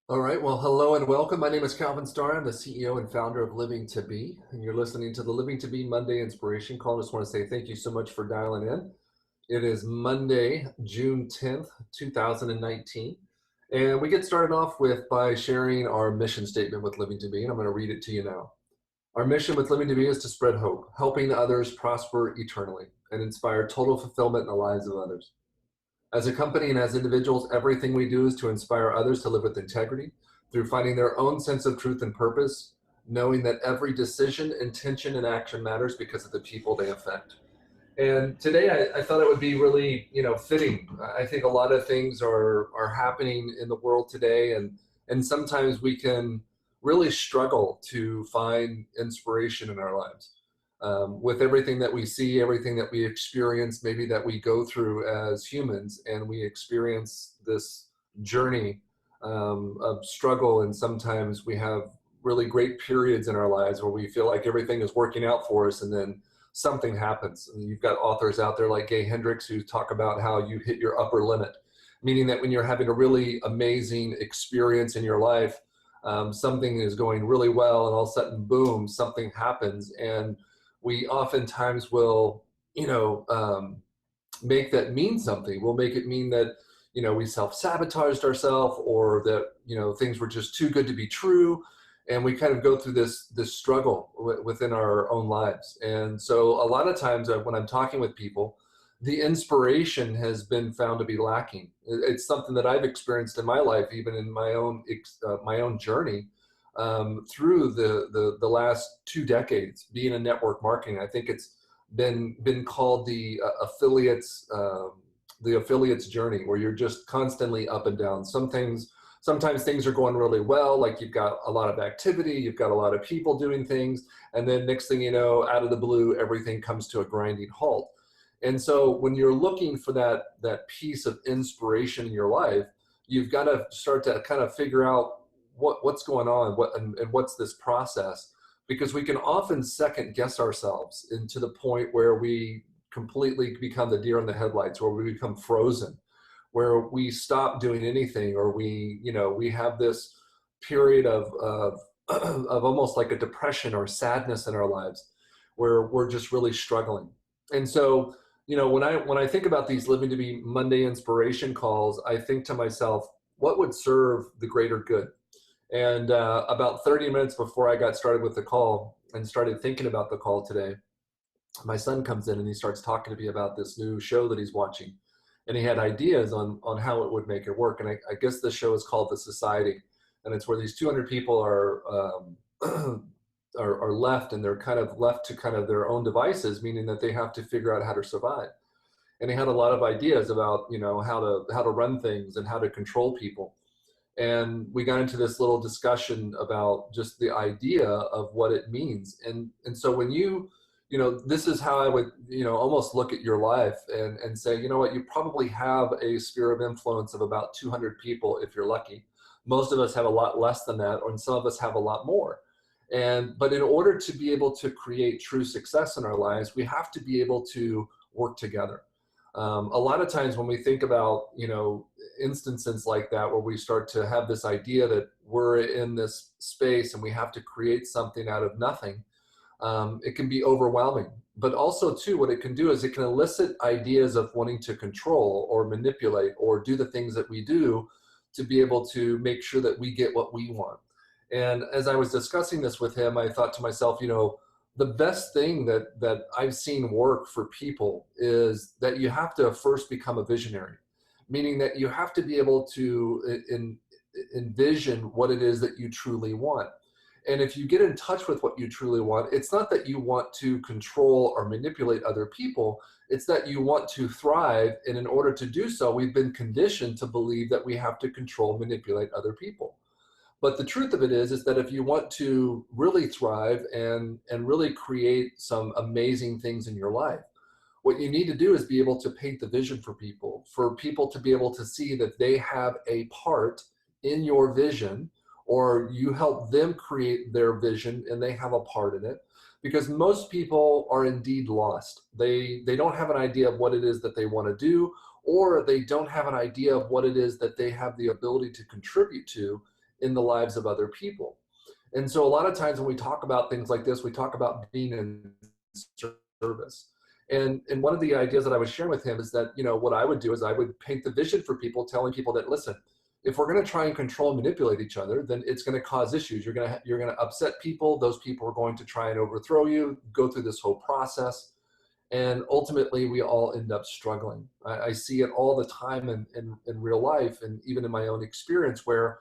All right, well, hello and welcome. My name is Calvenn Starre. I'm the CEO and founder of Living to Be, and you're listening to the Living to Be Monday Inspiration Call. I just want to say thank you so much for dialing in. It is Monday, June 10th, 2019, and we get started off by sharing our mission statement with Living to Be, and I'm going to read it to you now. Our mission with Living to Be is to spread hope, helping others prosper eternally, and inspire total fulfillment in the lives of others. As a company and as individuals, everything we do is to inspire others to live with integrity through finding their own sense of truth and purpose, knowing that every decision, intention, and action matters because of the people they affect. And today I thought it would be really, fitting. I think a lot of things are happening in the world today, and sometimes we can really struggle to find inspiration in our lives. With everything that we see, everything that we experience, maybe that we go through as humans, and we experience this journey of struggle, and sometimes we have really great periods in our lives where we feel like everything is working out for us, and then something happens. And you've got authors out there like Gay Hendricks who talk about how you hit your upper limit, meaning that when you're having a really amazing experience in your life, something is going really well, and all of a sudden, boom, something happens. And we oftentimes will, make that mean something. We'll make it mean that, we self-sabotaged ourselves, or that, things were just too good to be true. And we kind of go through this struggle within our own lives. And so a lot of times when I'm talking with people, the inspiration has been found to be lacking. It's something that I've experienced in my life, even in my own journey, through the last 2 decades being in network marketing. I think it's been called the affiliates journey, where you're just constantly up and down. Sometimes things are going really well, like you've got a lot of activity, you've got a lot of people doing things, and then next thing you know, out of the blue, everything comes to a grinding halt. And so when you're looking for that piece of inspiration in your life, you've got to start to kind of figure out what's going on, and what's this process, because we can often second guess ourselves into the point where we completely become the deer in the headlights, where we become frozen, where we stop doing anything, or we have this period of of almost like a depression or sadness in our lives, where we're just really struggling. And so, when I think about these Living to Be Monday inspiration calls, I think to myself, what would serve the greater good? And about 30 minutes before I got started with the call and started thinking about the call today, my son comes in and he starts talking to me about this new show that he's watching. And he had ideas on how it would make it work. And I guess the show is called The Society. And it's where these 200 people are left, and they're kind of left to kind of their own devices, meaning that they have to figure out how to survive. And he had a lot of ideas about, how to run things and how to control people. And we got into this little discussion about just the idea of what it means. And so when this is how I would, almost look at your life and say, you know what, you probably have a sphere of influence of about 200 people if you're lucky. Most of us have a lot less than that, and some of us have a lot more. But in order to be able to create true success in our lives, we have to be able to work together. A lot of times when we think about, instances like that, where we start to have this idea that we're in this space and we have to create something out of nothing, it can be overwhelming. But also, too, what it can do is it can elicit ideas of wanting to control or manipulate or do the things that we do to be able to make sure that we get what we want. And as I was discussing this with him, I thought to myself, the best thing that I've seen work for people is that you have to first become a visionary, meaning that you have to be able to envision what it is that you truly want. And if you get in touch with what you truly want, it's not that you want to control or manipulate other people. It's that you want to thrive. And in order to do so, we've been conditioned to believe that we have to control, manipulate other people. But the truth of it is that if you want to really thrive and really create some amazing things in your life, what you need to do is be able to paint the vision for people to be able to see that they have a part in your vision, or you help them create their vision and they have a part in it. Because most people are indeed lost. They don't have an idea of what it is that they want to do, or they don't have an idea of what it is that they have the ability to contribute to in the lives of other people. And so a lot of times when we talk about things like this, we talk about being in service. And one of the ideas that I was sharing with him is that, what I would do is I would paint the vision for people, telling people that, listen, if we're going to try and control and manipulate each other, then it's going to cause issues. You're going to upset people. Those people are going to try and overthrow you, go through this whole process. And ultimately, we all end up struggling. I see it all the time in real life, and even in my own experience, where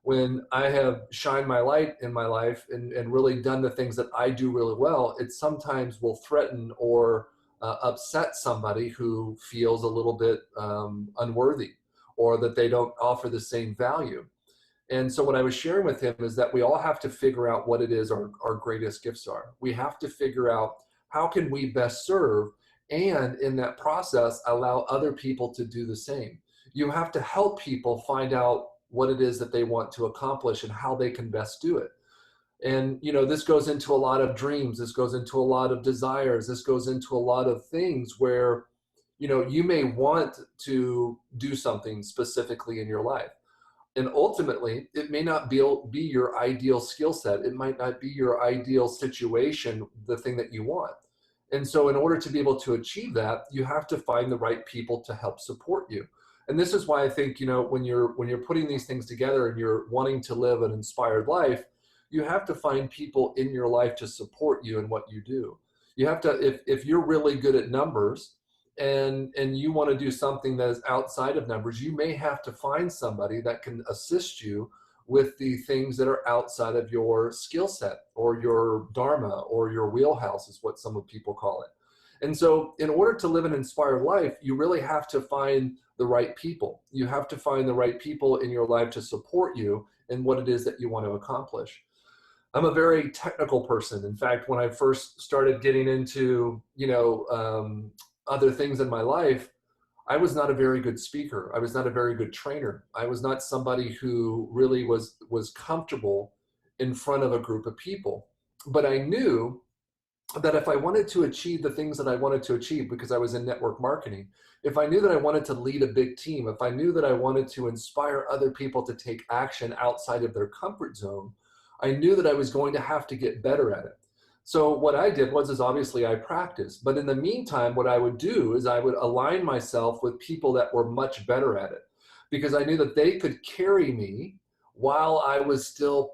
when I have shined my light in my life and really done the things that I do really well, it sometimes will threaten or upset somebody who feels a little bit unworthy, or that they don't offer the same value. And so what I was sharing with him is that we all have to figure out what it is our greatest gifts are. We have to figure out how can we best serve, and in that process, allow other people to do the same. You have to help people find out what it is that they want to accomplish and how they can best do it. And, this goes into a lot of dreams. This goes into a lot of desires. This goes into a lot of things where, you may want to do something specifically in your life. And ultimately, it may not be your ideal skill set. It might not be your ideal situation, the thing that you want. And so in order to be able to achieve that, you have to find the right people to help support you. And this is why I think, when you're putting these things together and you're wanting to live an inspired life, you have to find people in your life to support you in what you do. You have to, if you're really good at numbers, and you want to do something that is outside of numbers, you may have to find somebody that can assist you with the things that are outside of your skill set or your dharma or your wheelhouse, is what some people call it. And so in order to live an inspired life, you really have to find the right people. You have to find the right people in your life to support you in what it is that you want to accomplish. I'm a very technical person. In fact, when I first started getting into, other things in my life, I was not a very good speaker. I was not a very good trainer. I was not somebody who really was comfortable in front of a group of people. But I knew that if I wanted to achieve the things that I wanted to achieve, because I was in network marketing, if I knew that I wanted to lead a big team, if I knew that I wanted to inspire other people to take action outside of their comfort zone, I knew that I was going to have to get better at it. So what I did is obviously I practiced, but in the meantime, what I would do is I would align myself with people that were much better at it, because I knew that they could carry me while I was still,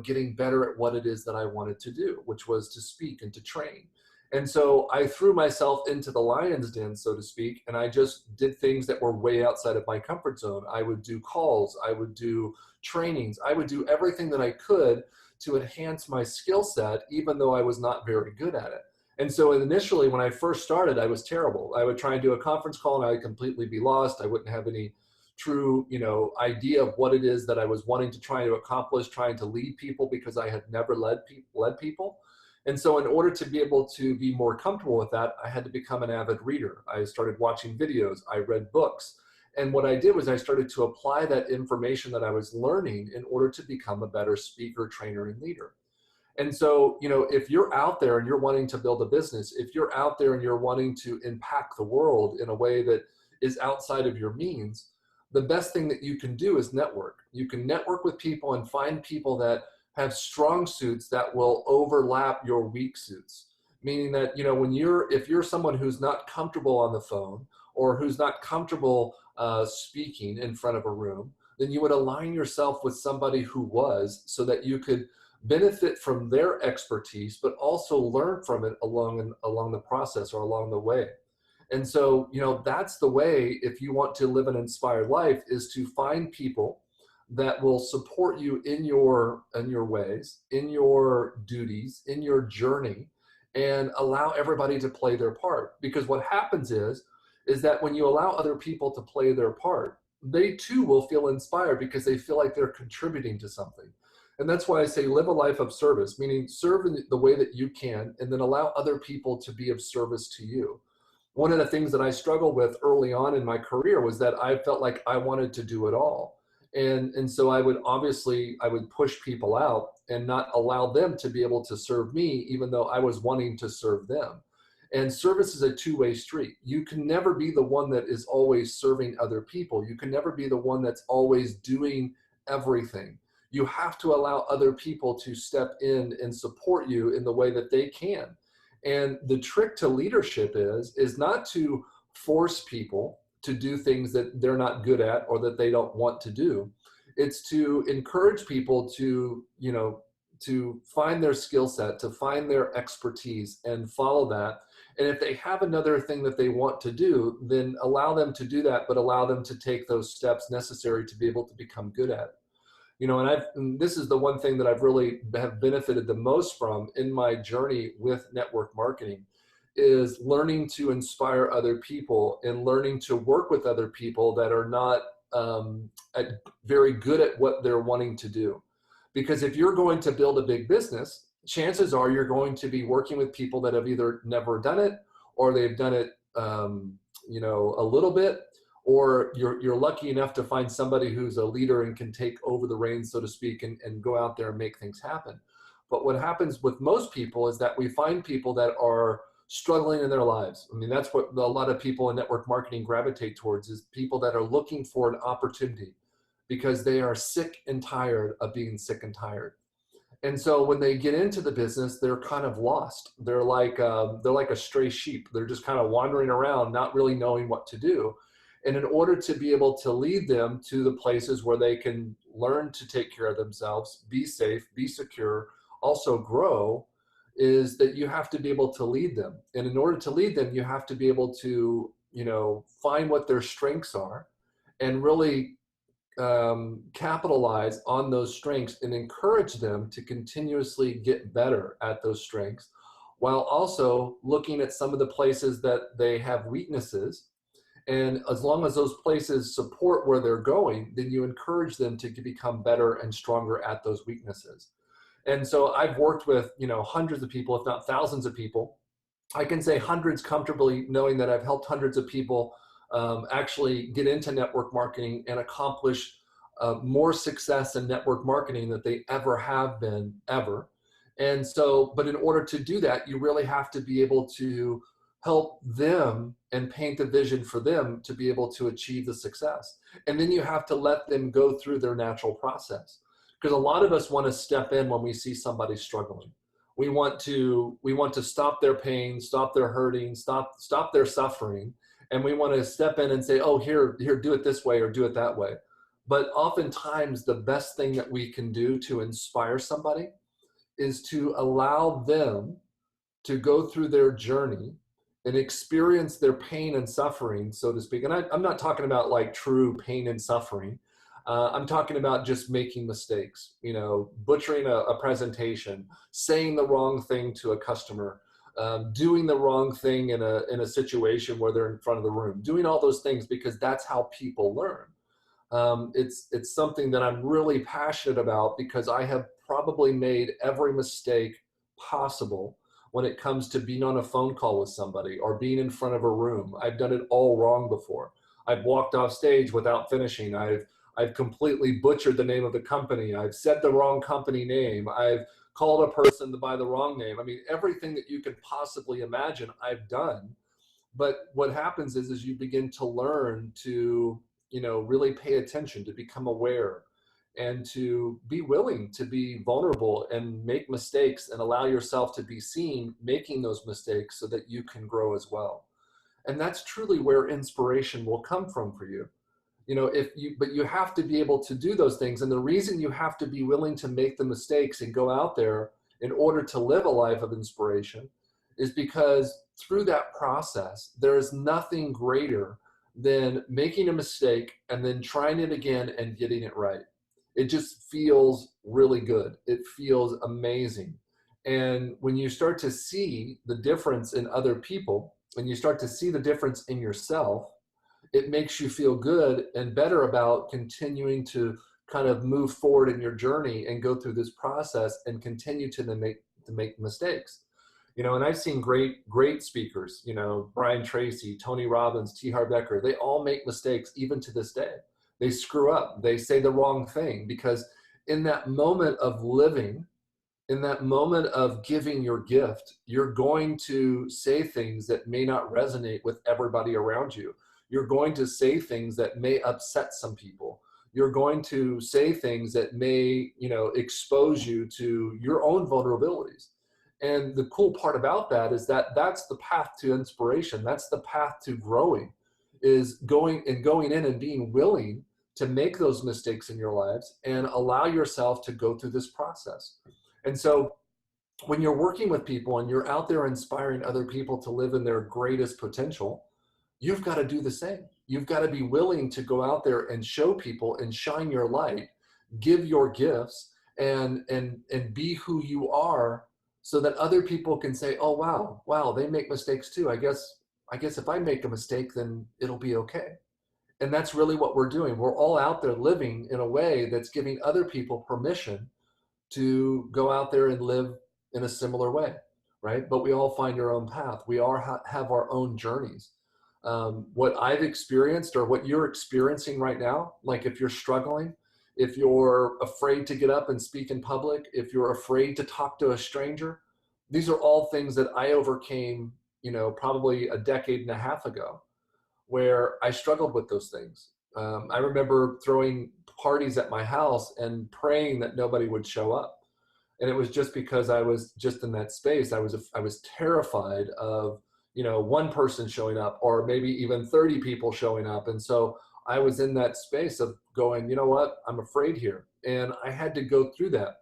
getting better at what it is that I wanted to do, which was to speak and to train. And so I threw myself into the lion's den, so to speak, and I just did things that were way outside of my comfort zone. I would do calls, I would do trainings, I would do everything that I could to enhance my skill set, even though I was not very good at it. And so initially, when I first started, I was terrible. I would try and do a conference call and I would completely be lost. I wouldn't have any true, idea of what it is that I was wanting to try to accomplish, trying to lead people, because I had never led people. And so in order to be able to be more comfortable with that, I had to become an avid reader. I started watching videos, I read books. And what I did was I started to apply that information that I was learning in order to become a better speaker, trainer, and leader. And so, if you're out there and you're wanting to build a business, if you're out there and you're wanting to impact the world in a way that is outside of your means, the best thing that you can do is network. You can network with people and find people that have strong suits that will overlap your weak suits. Meaning that, if you're someone who's not comfortable on the phone, or who's not comfortable speaking in front of a room, then you would align yourself with somebody who was, so that you could benefit from their expertise, but also learn from it along the process or along the way. And so, that's the way, if you want to live an inspired life, is to find people that will support you in your ways, in your duties, in your journey, and allow everybody to play their part. Because what happens is that when you allow other people to play their part, they too will feel inspired, because they feel like they're contributing to something. And that's why I say live a life of service, meaning serve in the way that you can, and then allow other people to be of service to you. One of the things that I struggled with early on in my career was that I felt like I wanted to do it all. And so I would push people out and not allow them to be able to serve me, even though I was wanting to serve them. And service is a two-way street. You can never be the one that is always serving other people. You can never be the one that's always doing everything. You have to allow other people to step in and support you in the way that they can. And the trick to leadership is not to force people to do things that they're not good at or that they don't want to do. It's to encourage people to, to find their skill set, to find their expertise and follow that. And if they have another thing that they want to do, then allow them to do that, but allow them to take those steps necessary to be able to become good at it. And this is the one thing that I've really have benefited the most from in my journey with network marketing, is learning to inspire other people and learning to work with other people that are not very good at what they're wanting to do. Because if you're going to build a big business, chances are you're going to be working with people that have either never done it, or they've done it a little bit, or you're lucky enough to find somebody who's a leader and can take over the reins, so to speak, and go out there and make things happen. But what happens with most people is that we find people that are struggling in their lives. I mean, that's what a lot of people in network marketing gravitate towards, is people that are looking for an opportunity because they are sick and tired of being sick and tired. And so when they get into the business, they're kind of lost. They're like a stray sheep. They're just kind of wandering around, not really knowing what to do. And in order to be able to lead them to the places where they can learn to take care of themselves, be safe, be secure, also grow, is that you have to be able to lead them. And in order to lead them, you have to be able to, find what their strengths are and really capitalize on those strengths and encourage them to continuously get better at those strengths, while also looking at some of the places that they have weaknesses. And as long as those places support where they're going, then you encourage them to become better and stronger at those weaknesses. And so I've worked with, hundreds of people, if not thousands of people. I can say hundreds comfortably, knowing that I've helped hundreds of people actually get into network marketing and accomplish more success in network marketing than they ever have been, ever. And so, but in order to do that, you really have to be able to help them and paint the vision for them to be able to achieve the success. And then you have to let them go through their natural process. Because a lot of us want to step in when we see somebody struggling. We want to stop their pain, stop their hurting, stop their suffering. And we want to step in and say, oh, here, do it this way or do it that way. But oftentimes the best thing that we can do to inspire somebody is to allow them to go through their journey and experience their pain and suffering, so to speak. And I'm not talking about like true pain and suffering. I'm talking about just making mistakes, butchering a presentation, saying the wrong thing to a customer, doing the wrong thing in a situation where they're in front of the room, doing all those things, because that's how people learn. It's something that I'm really passionate about, because I have probably made every mistake possible when it comes to being on a phone call with somebody or being in front of a room. I've done it all wrong before. I've walked off stage without finishing. I've completely butchered the name of the company. I've said the wrong company name. I've called a person by the wrong name. I mean, everything that you could possibly imagine, I've done. But what happens is you begin to learn to, really pay attention, to become aware, and to be willing to be vulnerable and make mistakes and allow yourself to be seen making those mistakes so that you can grow as well. And that's truly where inspiration will come from for you. But you have to be able to do those things. And the reason you have to be willing to make the mistakes and go out there in order to live a life of inspiration is because through that process, there is nothing greater than making a mistake and then trying it again and getting it right. It just feels really good. It feels amazing. And when you start to see the difference in other people, when you start to see the difference in yourself, it makes you feel good and better about continuing to kind of move forward in your journey and go through this process and continue to make mistakes. And I've seen great speakers, Brian Tracy, Tony Robbins, T. Harv Eker, they all make mistakes even to this day. They screw up, they say the wrong thing, because in that moment of living in that moment of giving your gift, you're going to say things that may not resonate with everybody around you. You're going to say things that may upset some people. You're going to say things that may, expose you to your own vulnerabilities. And the cool part about that is that that's the path to inspiration. That's the path to growing, is going in and being willing to make those mistakes in your lives and allow yourself to go through this process. And so when you're working with people and you're out there inspiring other people to live in their greatest potential, you've got to do the same. You've got to be willing to go out there and show people and shine your light, give your gifts, and be who you are, so that other people can say, oh, wow, they make mistakes too. I guess if I make a mistake, then it'll be okay. And that's really what we're doing. We're all out there living in a way that's giving other people permission to go out there and live in a similar way, right? But we all find our own path. We all have our own journeys. What I've experienced, or what you're experiencing right now, like if you're struggling, if you're afraid to get up and speak in public, if you're afraid to talk to a stranger, these are all things that I overcame, probably a decade and a half ago, where I struggled with those things. I remember throwing parties at my house and praying that nobody would show up. And it was just because I was just in that space. I was terrified of, one person showing up, or maybe even 30 people showing up. And so I was in that space of going, you know what, I'm afraid here. And I had to go through that.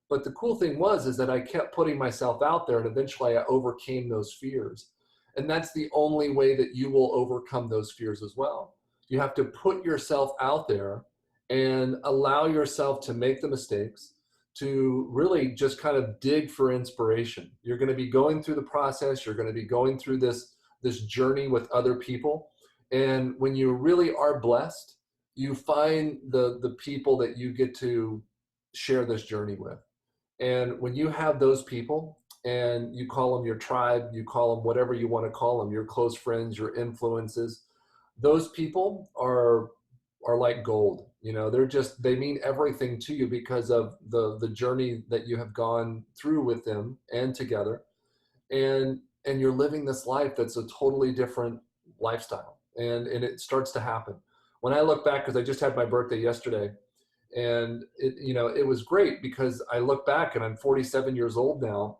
But the cool thing is that I kept putting myself out there, and eventually I overcame those fears. And that's the only way that you will overcome those fears as well. You have to put yourself out there and allow yourself to make the mistakes, to really just kind of dig for inspiration. You're going to be going through the process. You're going to be going through this journey with other people. And when you really are blessed, you find the people that you get to share this journey with. And when you have those people, and you call them your tribe, you call them whatever you want to call them, your close friends, your influences, those people are like gold. They mean everything to you because of the journey that you have gone through with them and together. And you're living this life that's a totally different lifestyle. And it starts to happen. When I look back, because I just had my birthday yesterday, and it was great because I look back, and I'm 47 years old now.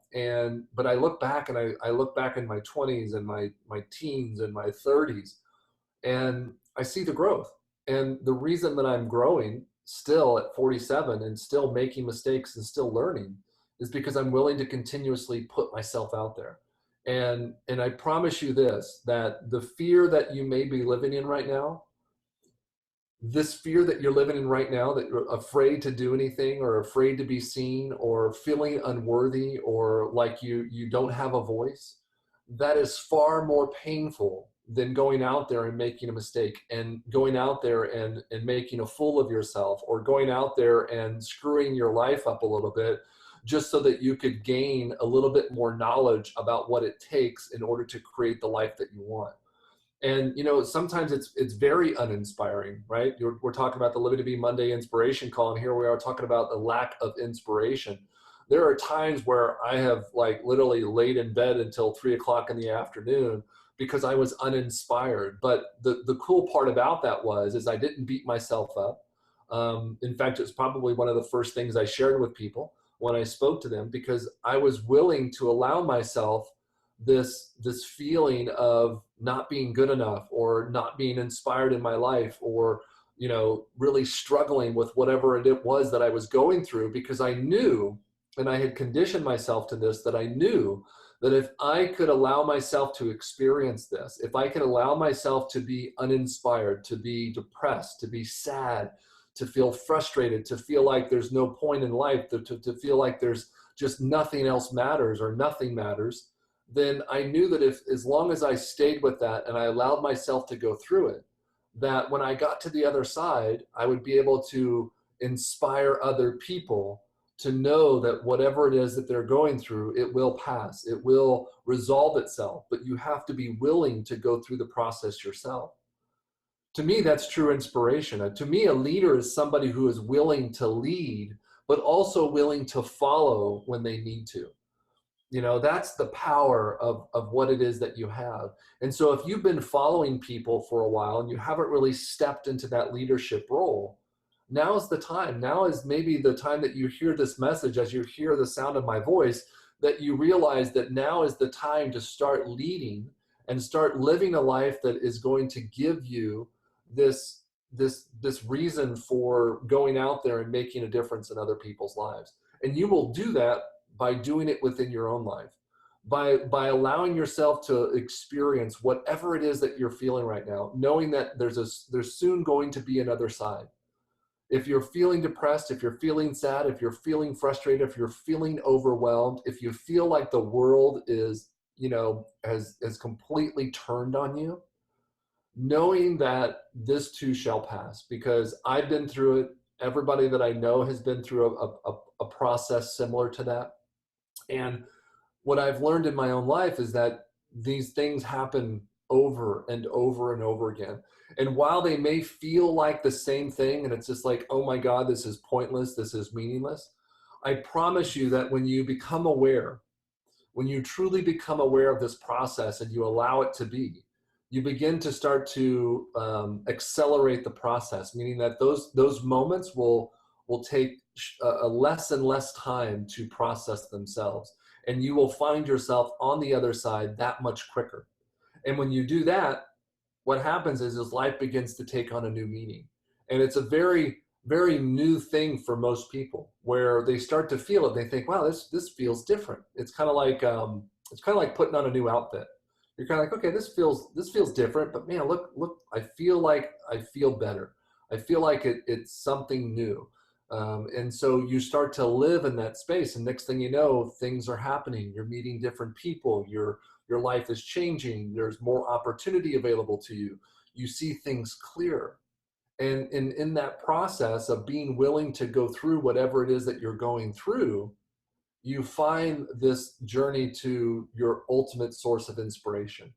But I look back, and I look back in my 20s and my teens and my 30s, and I see the growth. And the reason that I'm growing still at 47 and still making mistakes and still learning is because I'm willing to continuously put myself out there. And I promise you this, that the fear that you may be living in right now, this fear that you're living in right now, that you're afraid to do anything, or afraid to be seen, or feeling unworthy, or like you don't have a voice, that is far more painful than going out there and making a mistake, and going out there and making a fool of yourself, or going out there and screwing your life up a little bit just so that you could gain a little bit more knowledge about what it takes in order to create the life that you want. And sometimes it's very uninspiring, right? We're talking about the Living to Be Monday inspiration call, and here we are talking about the lack of inspiration. There are times where I have literally laid in bed until 3 o'clock in the afternoon because I was uninspired. But the cool part about that is I didn't beat myself up. In fact, it's probably one of the first things I shared with people when I spoke to them, because I was willing to allow myself this feeling of not being good enough, or not being inspired in my life, or really struggling with whatever it was that I was going through, because I knew, and I had conditioned myself to this, that I knew that if I could allow myself to experience this, if I could allow myself to be uninspired, to be depressed, to be sad, to feel frustrated, to feel like there's no point in life, to feel like there's just nothing else matters, or nothing matters, then I knew that as long as I stayed with that and I allowed myself to go through it, that when I got to the other side, I would be able to inspire other people to know that whatever it is that they're going through, it will pass, it will resolve itself, but you have to be willing to go through the process yourself. To me, that's true inspiration. To me, a leader is somebody who is willing to lead, but also willing to follow when they need to. That's the power of what it is that you have. And so if you've been following people for a while and you haven't really stepped into that leadership role, now is the time. Now is maybe the time that you hear this message, as you hear the sound of my voice, that you realize that now is the time to start leading and start living a life that is going to give you this reason for going out there and making a difference in other people's lives. And you will do that by doing it within your own life, by allowing yourself to experience whatever it is that you're feeling right now, knowing that there's soon going to be another side. If you're feeling depressed, if you're feeling sad, if you're feeling frustrated, if you're feeling overwhelmed, if you feel like the world is, has completely turned on you, knowing that this too shall pass, because I've been through it. Everybody that I know has been through a process similar to that. And what I've learned in my own life is that these things happen over and over and over again. And while they may feel like the same thing, and it's just like, oh my God, this is pointless, this is meaningless, I promise you that when you become aware, when you truly become aware of this process and you allow it to be, you begin to start to accelerate the process, meaning that those moments will take a less and less time to process themselves. And you will find yourself on the other side that much quicker. And when you do that, what happens is life begins to take on a new meaning. And it's a very, very new thing for most people, where they start to feel it. They think, wow, this feels different. It's kind of like putting on a new outfit. You're kind of like, okay, this feels different, but man, look, I feel better. I feel like it's something new. And so you start to live in that space, and next thing you know, things are happening. You're meeting different people. Your life is changing. There's more opportunity available to you. You see things clearer. And in that process of being willing to go through whatever it is that you're going through, you find this journey to your ultimate source of inspiration.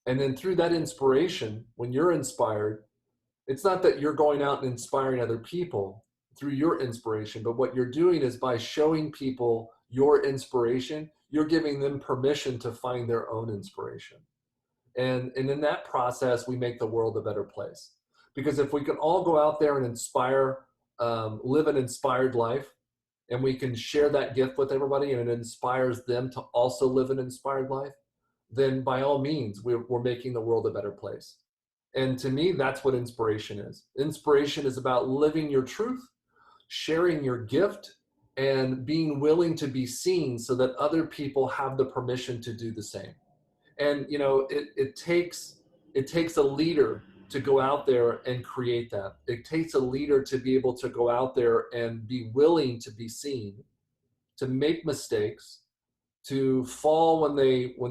And then through that inspiration, when you're inspired, it's not that you're going out and inspiring other people through your inspiration, but what you're doing is, by showing people your inspiration, you're giving them permission to find their own inspiration. And in that process, we make the world a better place. Because if we can all go out there and inspire, live an inspired life, and we can share that gift with everybody, and it inspires them to also live an inspired life, then by all means, we're making the world a better place. And to me, that's what inspiration is. Inspiration is about living your truth, sharing your gift, and being willing to be seen so that other people have the permission to do the same. And it takes a leader to go out there and create that. It takes a leader to be able to go out there and be willing to be seen, to make mistakes, to fall when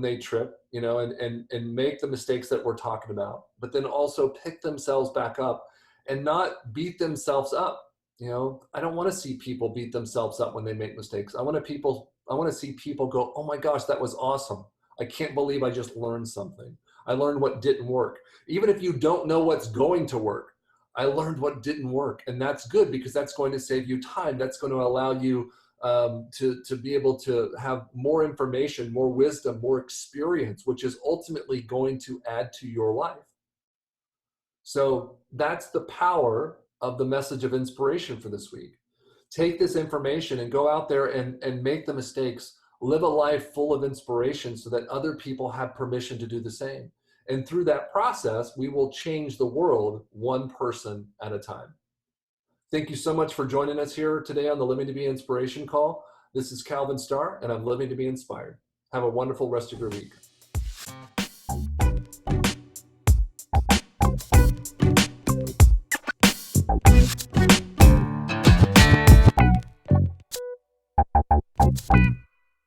they trip, and make the mistakes that we're talking about, but then also pick themselves back up and not beat themselves up. I don't want to see people beat themselves up when they make mistakes. I want to see people go, oh my gosh, that was awesome. I can't believe I just learned something. I learned what didn't work. Even if you don't know what's going to work, I learned what didn't work. And that's good, because that's going to save you time. That's going to allow you to be able to have more information, more wisdom, more experience, which is ultimately going to add to your life. So that's the power of the message of inspiration for this week. Take this information and go out there and make the mistakes. Live a life full of inspiration so that other people have permission to do the same. And through that process, we will change the world one person at a time. Thank you so much for joining us here today on the Living to Be Inspiration call. This is Calvenn Starre, and I'm living to be inspired. Have a wonderful rest of your week.